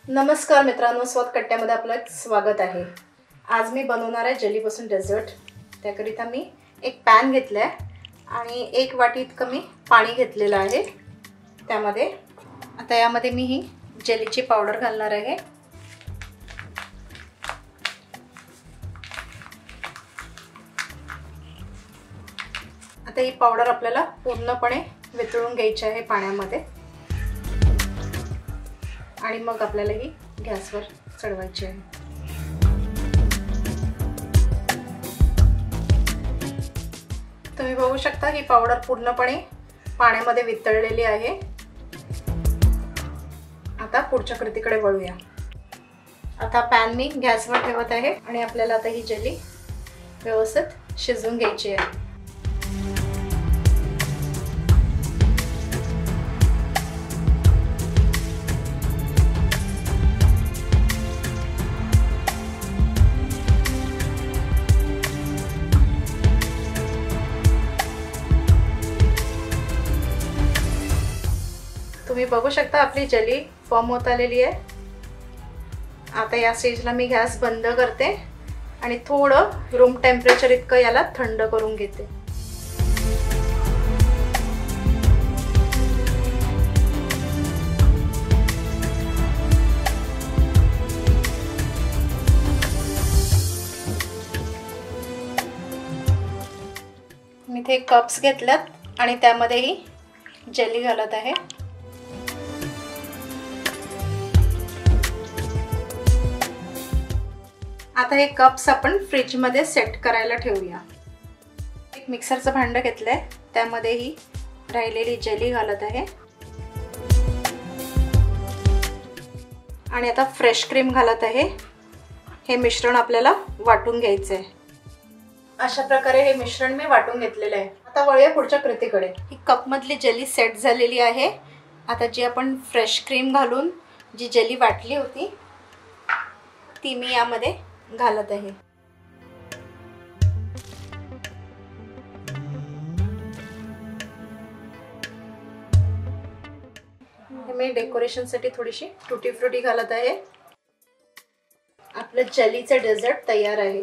नमस्कार मित्रांनो, स्वाद कट्ट्यामध्ये आपलं स्वागत आहे। आज मी बनवणार आहे जेलीपासून डेझर्ट। त्याकरिता मी एक पॅन घेतलाय आणि 1 वाटी इतकं मी पाणी घेतलेलं आहे। त्यामध्ये आता यामध्ये मी ही जेलीची पावडर घालणार आहे। आता ही पावडर आपल्याला पूर्णपणे वितळून घ्यायची आहे पाण्यामध्ये आणि मग आपल्याला ही गॅसवर चढवायची आहे। तुम्ही बघू शकता ही पावडर पूर्णपणे पाण्यामध्ये वितळलेली आहे। आता पुढच्या कृतीकडे वळूया। आता पॅन मी गॅसवर ठेवत आहे आणि आपल्याला आता ही जेली व्यवस्थित शिजवून घ्यायची आहे। तुम्ही बघू शकता आपली जेली फॉर्म होत आलेली आहे। आता या स्टेजला मी गॅस बंद करते आणि थोडं रूम टेम्परेचर इतकं याला थंड करून घेते। मी इथे कप्स घेतल्यात आणि त्यामध्ये ही जेली घालत आहे। आता हे कप्स आपण फ्रीज मध्ये सेट करायला ठेवूया। एक मिक्सरचं भांड घेतलंय, त्यामध्ये ही राहिलेली जेली घालत आहे आणि आता फ्रेश क्रीम घालत आहे। हे मिश्रण आपल्याला वाटून घ्यायचं आहे। अशा प्रकारे हे मिश्रण मी वाटून घेतलेलं आहे। आता वळूया पुढच्या कृतीकडे। ही कप मधली जेली सेट झालेली आहे। आता जी आपण फ्रेश क्रीम घालून जी जेली वाटली होती ती मी यामध्ये घालत आहे। मी डेकोरेशन साठी थोडीशी टुटी फ्रुटी घालत आहे। आपलं जेलीचं डेझर्ट तयार आहे।